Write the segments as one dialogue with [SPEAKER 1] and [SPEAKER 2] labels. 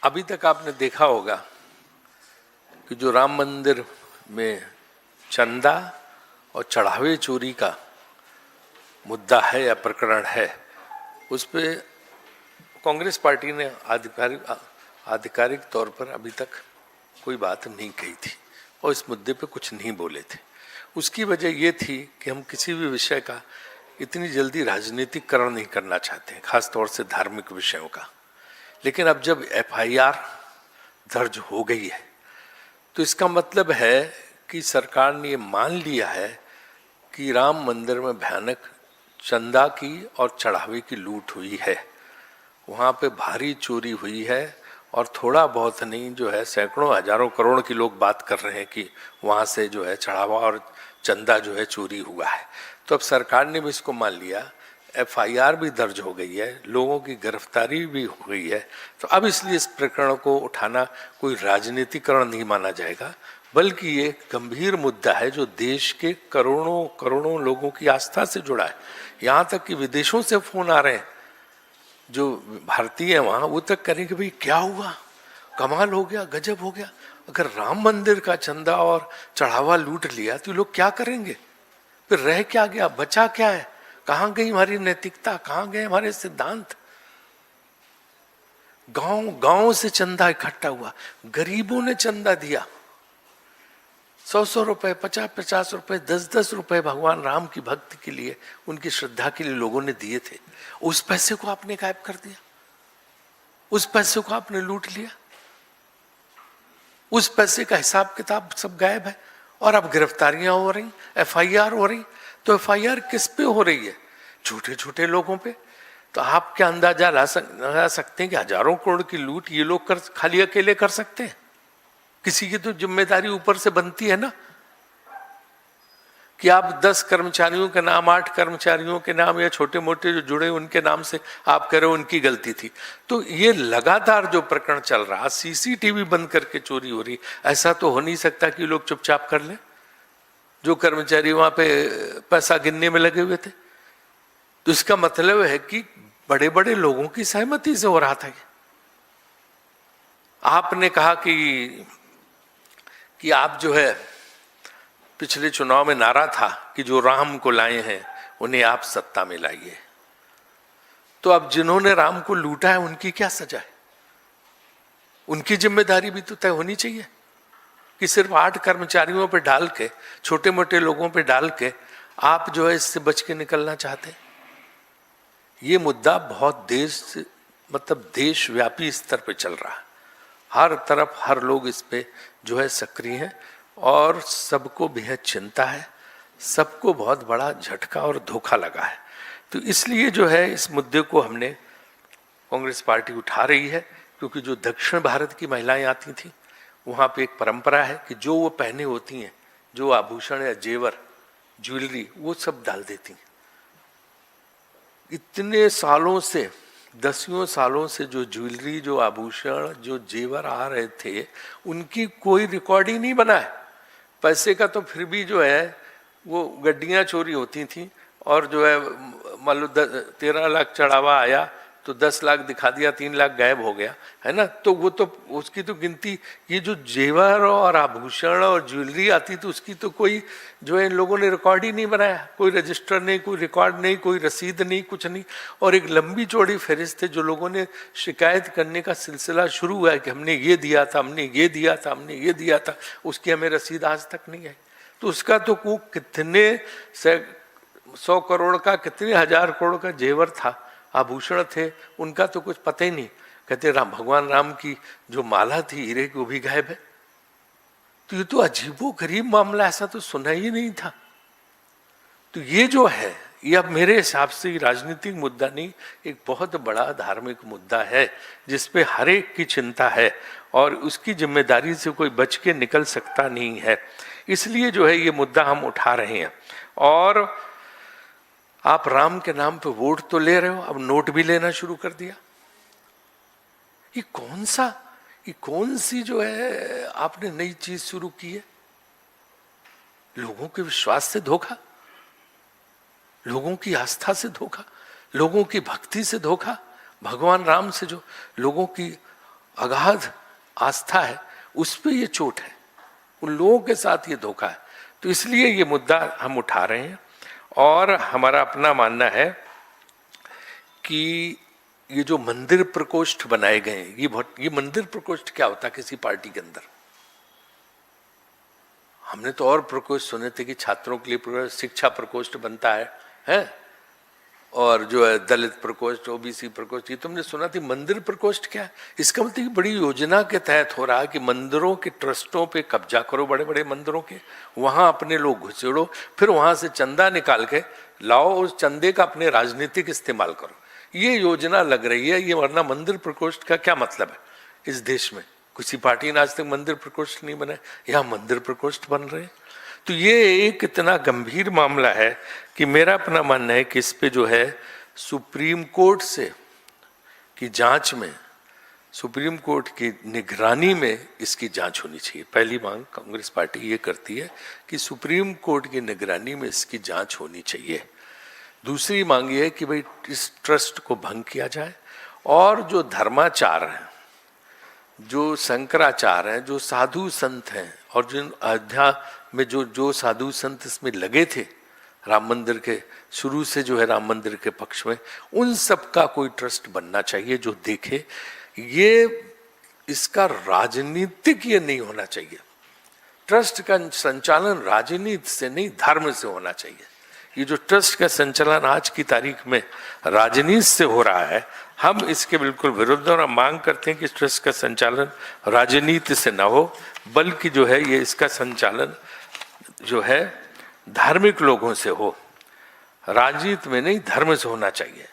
[SPEAKER 1] अभी तक आपने देखा होगा कि जो राम मंदिर में चंदा और चढ़ावे चोरी का मुद्दा है या प्रकरण है, उस पे कांग्रेस पार्टी ने आधिकारिक तौर पर अभी तक कोई बात नहीं कही थी और इस मुद्दे पे कुछ नहीं बोले थे। उसकी वजह ये थी कि हम किसी भी विषय का इतनी जल्दी राजनीतिकरण नहीं करना चाहते हैं, खास तौर से धार्मिक विषयों का। लेकिन अब जब एफआईआर दर्ज हो गई है तो इसका मतलब है कि सरकार ने ये मान लिया है कि राम मंदिर में भयानक चंदा की और चढ़ावे की लूट हुई है, वहाँ पे भारी चोरी हुई है और थोड़ा बहुत नहीं जो है सैकड़ों हजारों करोड़ की लोग बात कर रहे हैं कि वहाँ से जो है चढ़ावा और चंदा जो है चोरी हुआ है। तो अब सरकार ने भी इसको मान लिया, एफआईआर भी दर्ज हो गई है, लोगों की गिरफ्तारी भी हो गई है। तो अब इसलिए इस प्रकरण को उठाना कोई राजनीतिकरण नहीं माना जाएगा, बल्कि ये गंभीर मुद्दा है जो देश के करोड़ों करोड़ों लोगों की आस्था से जुड़ा है। यहाँ तक कि विदेशों से फोन आ रहे हैं, जो भारतीय है वहाँ, वो तक करें कि भाई क्या हुआ, कमाल हो गया, गजब हो गया। अगर राम मंदिर का चंदा और चढ़ावा लूट लिया तो लोग क्या करेंगे, फिर रह क्या गया, बचा क्या है, कहाँ गई हमारी नैतिकता, कहाँ गए हमारे सिद्धांत। गांव गांव से चंदा इकट्ठा हुआ, गरीबों ने चंदा दिया, 100-100 रुपए, 50-50 रुपए, 10-10 रुपए भगवान राम की भक्ति के लिए, उनकी श्रद्धा के लिए लोगों ने दिए थे। उस पैसे को आपने गायब कर दिया, उस पैसे को आपने लूट लिया, उस पैसे का हिसाब किताब सब गायब है। और अब गिरफ्तारियां हो रही, एफआईआर हो रही। तो एफआईआर किस पे हो रही है? छोटे छोटे लोगों पे। तो आप क्या अंदाजा लगा सकते हैं कि हजारों करोड़ की लूट ये लोग खाली अकेले कर सकते हैं? किसी की तो जिम्मेदारी ऊपर से बनती है ना, कि आप 10 कर्मचारियों के नाम, 8 कर्मचारियों के नाम या छोटे मोटे जो जुड़े उनके नाम से आप कह रहे हो उनकी गलती थी। तो ये लगातार जो प्रकरण चल रहा, सीसीटीवी बंद करके चोरी हो रही, ऐसा तो हो नहीं सकता कि लोग चुपचाप कर लें। जो कर्मचारी वहां पे पैसा गिनने में लगे हुए थे, तो इसका मतलब है कि बड़े बड़े लोगों की सहमति से हो रहा था। आपने कहा कि आप जो है पिछले चुनाव में नारा था कि जो राम को लाए हैं उन्हें आप सत्ता में लाइए। तो अब जिन्होंने राम को लूटा है उनकी क्या सजा है? उनकी जिम्मेदारी भी तो तय होनी चाहिए कि सिर्फ 8 कर्मचारियों पे डाल के, छोटे मोटे लोगों पे डाल के आप जो है इससे बच के निकलना चाहते हैं। ये मुद्दा बहुत देशव्यापी स्तर पे चल रहा है। हर तरफ हर लोग इस पे जो है सक्रिय हैं और सबको बेहद चिंता है, सबको बहुत बड़ा झटका और धोखा लगा है। तो इसलिए जो है इस मुद्दे को हमने, कांग्रेस पार्टी उठा रही है, क्योंकि जो दक्षिण भारत की महिलाएं आती थी वहाँ पे एक परंपरा है कि जो वो पहने होती हैं, जो आभूषण या जेवर, ज्वेलरी, वो सब डाल देती हैं। इतने सालों से, दसियों सालों से जो ज्वेलरी, जो आभूषण, जो जेवर आ रहे थे, उनकी कोई रिकॉर्ड ही नहीं बना है। पैसे का तो फिर भी जो है वो गड्डियां चोरी होती थी और जो है मान लो 13 लाख चढ़ावा आया तो 10 लाख दिखा दिया, 3 लाख गायब हो गया, है ना। तो वो तो उसकी तो गिनती, ये जो जेवर और आभूषण और ज्वेलरी आती तो उसकी तो कोई जो है इन लोगों ने रिकॉर्ड ही नहीं बनाया। कोई रजिस्टर नहीं, कोई रिकॉर्ड नहीं, कोई रसीद नहीं, कुछ नहीं। और एक लंबी चौड़ी फहरिस्त है जो लोगों ने शिकायत करने का सिलसिला शुरू हुआ है कि हमने ये दिया था, हमने ये दिया था, हमने ये दिया था, उसकी हमें रसीद आज तक नहीं है। तो उसका तो वो कितने 100 करोड़ का, कितने 1000 करोड़ का जेवर था, आभूषण थे, उनका तो कुछ पता ही नहीं। कहते भगवान राम की जो माला थी हीरे की, वो भी गायब है। तो ये तो अजीबो गरीब मामला, ऐसा तो सुना ही नहीं था। तो ये जो है ये अब मेरे हिसाब से राजनीतिक मुद्दा नहीं, एक बहुत बड़ा धार्मिक मुद्दा है जिसपे हर एक की चिंता है और उसकी जिम्मेदारी से कोई बच के निकल सकता नहीं है। इसलिए जो है ये मुद्दा हम उठा रहे हैं। और आप राम के नाम पे वोट तो ले रहे हो, अब नोट भी लेना शुरू कर दिया। ये कौन सी जो है आपने नई चीज शुरू की है? लोगों के विश्वास से धोखा, लोगों की आस्था से धोखा, लोगों की भक्ति से धोखा, भगवान राम से जो लोगों की अगाध आस्था है, उस पे ये चोट है, उन लोगों के साथ ये धोखा है। तो इसलिए ये मुद्दा हम उठा रहे हैं और हमारा अपना मानना है कि ये जो मंदिर प्रकोष्ठ बनाए गए हैं, ये मंदिर प्रकोष्ठ क्या होता है किसी पार्टी के अंदर? हमने तो और प्रकोष्ठ सुने थे कि छात्रों के लिए शिक्षा प्रकोष्ठ बनता है और जो है दलित प्रकोष्ठ, ओबीसी प्रकोष्ठ, ये तुमने सुना थी। मंदिर प्रकोष्ठ क्या है? इसका मतलब बड़ी योजना के तहत हो रहा है कि मंदिरों के ट्रस्टों पे कब्जा करो, बड़े बड़े मंदिरों के, वहां अपने लोग घुसेड़ो, फिर वहां से चंदा निकाल के लाओ, उस चंदे का अपने राजनीतिक इस्तेमाल करो। ये योजना लग रही है ये, वरना मंदिर प्रकोष्ठ का क्या मतलब है इस देश में? किसी पार्टी ने आज तक मंदिर प्रकोष्ठ नहीं बनाए, यहाँ मंदिर प्रकोष्ठ बन रहे हैं। तो ये एक इतना गंभीर मामला है कि मेरा अपना मानना है कि इस पे जो है सुप्रीम कोर्ट से की जांच में, सुप्रीम कोर्ट की निगरानी में इसकी जांच होनी चाहिए। पहली मांग कांग्रेस पार्टी ये करती है कि सुप्रीम कोर्ट की निगरानी में इसकी जांच होनी चाहिए। दूसरी मांग ये है कि भाई इस ट्रस्ट को भंग किया जाए और जो धर्माचार हैं, जो शंकराचार हैं, जो साधु संत हैं और जिन अयोध्या में जो साधु संत इसमें लगे थे राम मंदिर के शुरू से जो है राम मंदिर के पक्ष में, उन सब का कोई ट्रस्ट बनना चाहिए जो देखे। ये इसका राजनीतिक ये नहीं होना चाहिए, ट्रस्ट का संचालन राजनीति से नहीं धर्म से होना चाहिए। ये जो ट्रस्ट का संचालन आज की तारीख में राजनीति से हो रहा है, हम इसके बिल्कुल विरुद्ध और हम मांग करते हैं कि ट्रस्ट का संचालन राजनीति से ना हो, बल्कि जो है ये इसका संचालन जो है धार्मिक लोगों से हो, राजनीति में नहीं धर्म से होना चाहिए।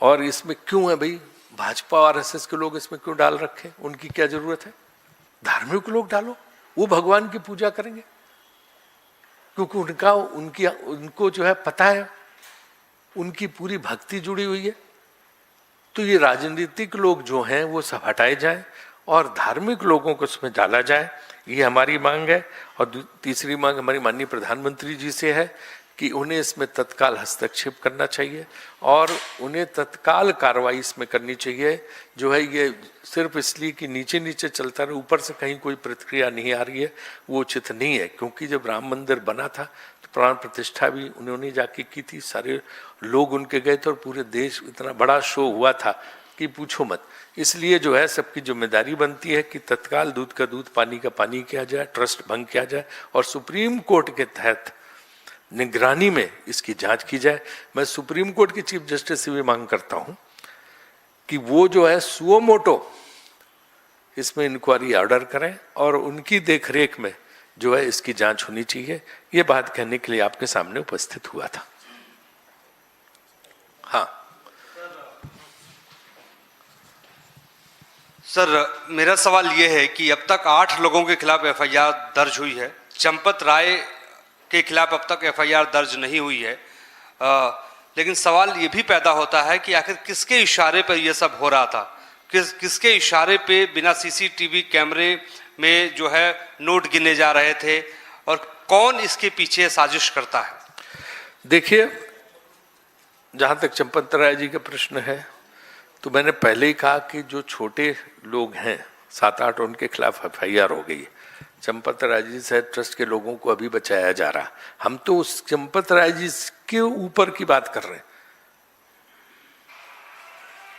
[SPEAKER 1] और इसमें क्यों है भाई भाजपा और आरएसएस के लोग इसमें क्यों डाल रखे, उनकी क्या जरूरत है? धार्मिक लोग डालो, वो भगवान की पूजा करेंगे क्योंकि उनको जो है पता है, उनकी पूरी भक्ति जुड़ी हुई है। तो ये राजनीतिक लोग जो हैं वो सब हटाए जाए और धार्मिक लोगों को उसमें डाला जाए, ये हमारी मांग है। और तीसरी मांग हमारी माननीय प्रधानमंत्री जी से है कि उन्हें इसमें तत्काल हस्तक्षेप करना चाहिए और उन्हें तत्काल कार्रवाई इसमें करनी चाहिए। जो है ये सिर्फ इसलिए कि नीचे नीचे चलता रहे, ऊपर से कहीं कोई प्रतिक्रिया नहीं आ रही है, वो उचित नहीं है। क्योंकि जब राम मंदिर बना था तो प्राण प्रतिष्ठा भी उन्होंने जाके की थी, सारे लोग उनके गए थे और पूरे देश इतना बड़ा शो हुआ था कि पूछो मत। इसलिए जो है सबकी जिम्मेदारी बनती है कि तत्काल दूध का दूध पानी का पानी किया जाए, ट्रस्ट भंग किया जाए और सुप्रीम कोर्ट के तहत निगरानी में इसकी जांच की जाए। मैं सुप्रीम कोर्ट के चीफ जस्टिस से भी मांग करता हूं कि वो जो है सुओ मोटो इसमें इंक्वायरी ऑर्डर करें और उनकी देखरेख में जो है इसकी जांच होनी चाहिए। ये बात कहने के लिए आपके सामने उपस्थित हुआ था। हाँ
[SPEAKER 2] सर, मेरा सवाल ये है कि अब तक 8 लोगों के खिलाफ एफआईआर दर्ज हुई है। चंपत राय के खिलाफ अब तक एफआईआर दर्ज नहीं हुई है। लेकिन सवाल ये भी पैदा होता है कि आखिर किसके इशारे पर यह सब हो रहा था, किसके इशारे पे बिना सीसीटीवी कैमरे में जो है नोट गिने जा रहे थे और कौन इसके पीछे साजिश करता है?
[SPEAKER 1] देखिए, जहां तक चंपत राय जी का प्रश्न है तो मैंने पहले ही कहा कि जो छोटे लोग हैं 7-8 उनके खिलाफ एफआईआर हो गई है। चंपत राय जी से ट्रस्ट के लोगों को अभी बचाया जा रहा। हम तो उस चंपत राय जी के ऊपर की बात कर रहे हैं।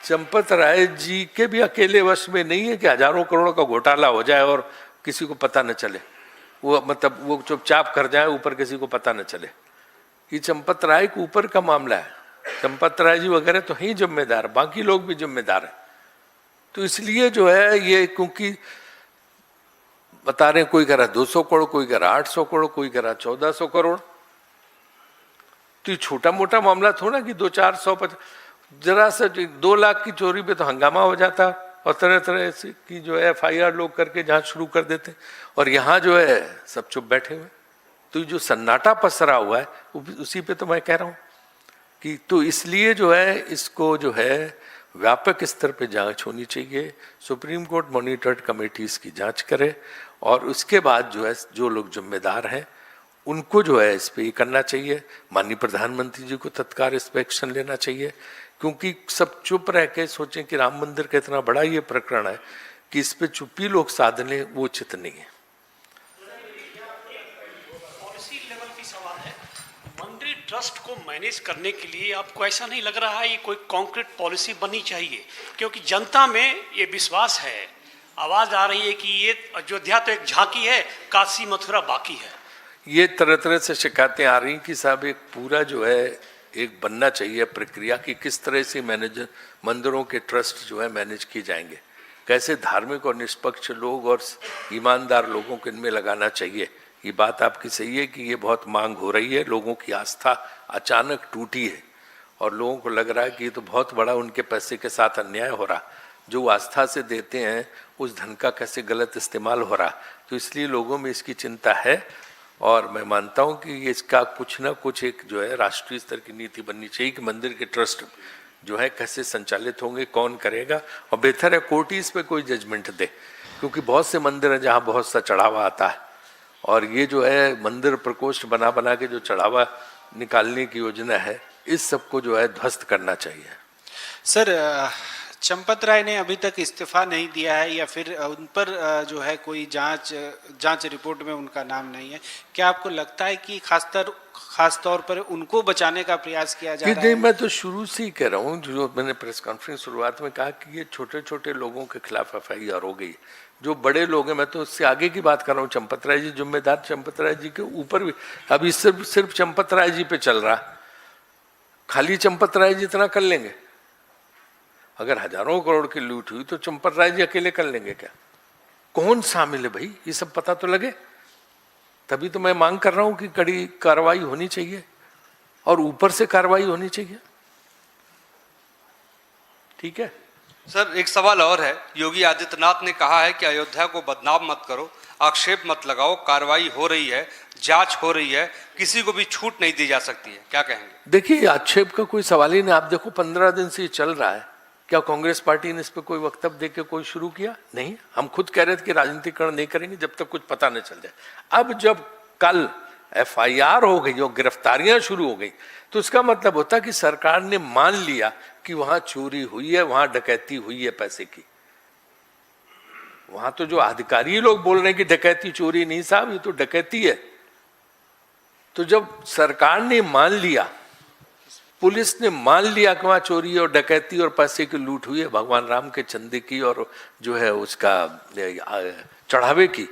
[SPEAKER 1] चंपत राय जी के भी अकेले वश में नहीं है कि हजारों करोड़ का घोटाला हो जाए और किसी को पता न चले, वो मतलब वो चुपचाप कर जाए, ऊपर किसी को पता न चले। ये चंपत राय के ऊपर का मामला है। चंपत राय जी वगैरह तो ही जिम्मेदार, बाकी लोग भी जिम्मेदार हैं। तो इसलिए जो है ये, क्योंकि बता रहे कोई कह रहा 200 करोड़, कोई कह रहा 800 करोड़, कोई कह रहा 1400 करोड़। तो ये छोटा मोटा मामला थोड़ा कि 200-400, जरा सा 2 लाख की चोरी पे तो हंगामा हो जाता और तरह तरह से की जो है एफआईआर लोग करके जांच शुरू कर देते। और यहाँ जो है सब चुप बैठे हुए। तो जो सन्नाटा पसरा हुआ है उसी पे तो मैं कह रहा हूँ कि तो इसलिए जो है इसको जो है व्यापक स्तर पे जांच होनी चाहिए। सुप्रीम कोर्ट मॉनिटर्ड कमेटी इसकी जांच करे और उसके बाद जो है जो लोग जिम्मेदार हैं उनको जो है इस पे ये करना चाहिए। माननीय प्रधानमंत्री जी को तत्काल इस पे एक्शन लेना चाहिए, क्योंकि सब चुप रह के सोचें कि राम मंदिर का इतना बड़ा ये प्रकरण है, कि इस पे चुप्पी लोग साध लें वो उचित नहीं है।
[SPEAKER 3] पॉलिसी लेवल की सवाल है। मंदिर ट्रस्ट को मैनेज करने के लिए आपको ऐसा नहीं लग रहा है ये कोई कॉन्क्रीट पॉलिसी बननी चाहिए? क्योंकि जनता में ये विश्वास है, आवाज आ रही है कि ये अयोध्या तो एक झांकी है, काशी मथुरा बाकी है।
[SPEAKER 1] ये तरह तरह से शिकायतें आ रही कि साहब एक पूरा जो है एक बनना चाहिए प्रक्रिया कि किस तरह से मैनेज मंदिरों के ट्रस्ट जो है मैनेज किए जाएंगे, कैसे धार्मिक और निष्पक्ष लोग और ईमानदार लोगों को इनमें लगाना चाहिए। ये बात आपकी सही है कि ये बहुत मांग हो रही है, लोगों की आस्था अचानक टूटी है और लोगों को लग रहा है कि ये तो बहुत बड़ा उनके पैसे के साथ अन्याय हो रहा, जो आस्था से देते हैं उस धन का कैसे गलत इस्तेमाल हो रहा, तो इसलिए लोगों में इसकी चिंता है। और मैं मानता हूं कि इसका कुछ ना कुछ एक जो है राष्ट्रीय स्तर की नीति बननी चाहिए कि मंदिर के ट्रस्ट जो है कैसे संचालित होंगे, कौन करेगा, और बेहतर है कोर्ट ही इस पर कोई जजमेंट दे, क्योंकि बहुत से मंदिर हैं जहाँ बहुत सा चढ़ावा आता है और ये जो है मंदिर प्रकोष्ठ बना बना के जो चढ़ावा निकालने की योजना है इस सबको जो है ध्वस्त करना चाहिए।
[SPEAKER 4] सर, चंपत राय ने अभी तक इस्तीफा नहीं दिया है या फिर उन पर जो है कोई जांच रिपोर्ट में उनका नाम नहीं है, क्या आपको लगता है कि खास तौर पर उनको बचाने का प्रयास किया जा रहा है?
[SPEAKER 1] मैं तो शुरू से ही कह रहा हूँ, जो मैंने प्रेस कॉन्फ्रेंस शुरुआत में कहा कि ये छोटे छोटे लोगों के खिलाफ FIR हो गई, जो बड़े लोग हैं, मैं तो उससे आगे की बात कर रहा हूँ। चंपत राय जी जिम्मेदार, चंपत राय जी के ऊपर भी अभी सिर्फ चंपत राय जी पे चल रहा, खाली चंपत राय जी इतना कर लेंगे? अगर हजारों करोड़ की लूट हुई तो चंपत राय जी अकेले कर लेंगे क्या? कौन शामिल है भाई, ये सब पता तो लगे। तभी तो मैं मांग कर रहा हूं कि कड़ी कार्रवाई होनी चाहिए और ऊपर से कार्रवाई होनी चाहिए। ठीक है
[SPEAKER 2] सर, एक सवाल और है। योगी आदित्यनाथ ने कहा है कि अयोध्या को बदनाम मत करो, आक्षेप मत लगाओ, कार्रवाई हो रही है, जांच हो रही है, किसी को भी छूट नहीं दी जा सकती है, क्या कहेंगे?
[SPEAKER 1] देखिए, आक्षेप का कोई सवाल ही नहीं। आप देखो 15 दिन से ये चल रहा है, क्या कांग्रेस पार्टी ने इस पर कोई वक्तव्य देके कोई शुरू किया? नहीं। हम खुद कह रहे थे कि राजनीतिकरण नहीं करेंगे जब तक कुछ पता नहीं चल जाए। अब जब कल FIR हो गई और गिरफ्तारियां शुरू हो गई तो इसका मतलब होता कि सरकार ने मान लिया कि वहां चोरी हुई है, वहां डकैती हुई है पैसे की। वहां तो जो अधिकारी लोग बोल रहे हैं कि डकैती चोरी नहीं साहब, ये तो डकैती है। तो जब सरकार ने मान लिया, पुलिस ने मान लिया कि वहां चोरी और डकैती और पैसे की लूट हुई है, भगवान राम के चंदे की और जो है उसका चढ़ावे की,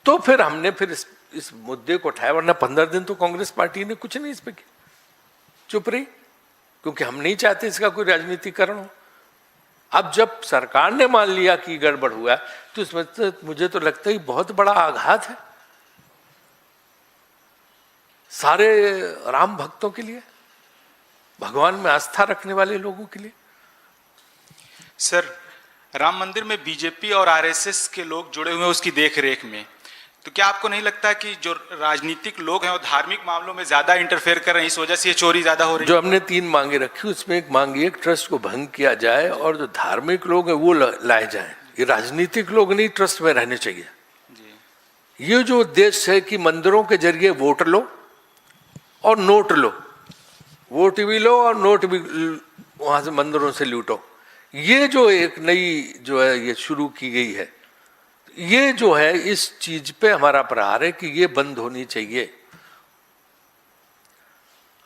[SPEAKER 1] तो फिर हमने फिर इस मुद्दे को उठाया। वरना 15 दिन तो कांग्रेस पार्टी ने कुछ नहीं इस पे किया, चुप रही, क्योंकि हम नहीं चाहते इसका कोई राजनीतिकरण हो। अब जब सरकार ने मान लिया कि गड़बड़ हुआ तो इसमें तो मुझे तो लगता है बहुत बड़ा आघात है सारे राम भक्तों के लिए, भगवान में आस्था रखने वाले लोगों के लिए।
[SPEAKER 5] सर, राम मंदिर में बीजेपी और RSS के लोग जुड़े हुए हैं उसकी देखरेख में, तो क्या आपको नहीं लगता कि जो राजनीतिक लोग हैं वो धार्मिक मामलों में ज्यादा इंटरफेयर कर रहे हैं, इस वजह से ये चोरी ज्यादा हो रही है?
[SPEAKER 1] जो हमने 3 मांगे रखी उसमें एक मांग ये ट्रस्ट को भंग किया जाए और जो धार्मिक लोग हैं वो लाए जाए। ये राजनीतिक लोग नहीं ट्रस्ट में रहने चाहिए। ये जो उद्देश्य है कि मंदिरों के जरिए वोट लो और नोट लो, वोट भी लो और नोट भी वहां से मंदिरों से लूटो, ये जो एक नई जो है ये शुरू की गई है, ये जो है इस चीज पे हमारा प्रहार है कि ये बंद होनी चाहिए।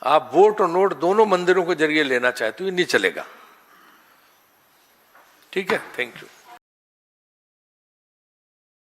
[SPEAKER 1] आप वोट और नोट दोनों मंदिरों के जरिए लेना चाहते हो, ये नहीं चलेगा। ठीक है, थैंक यू।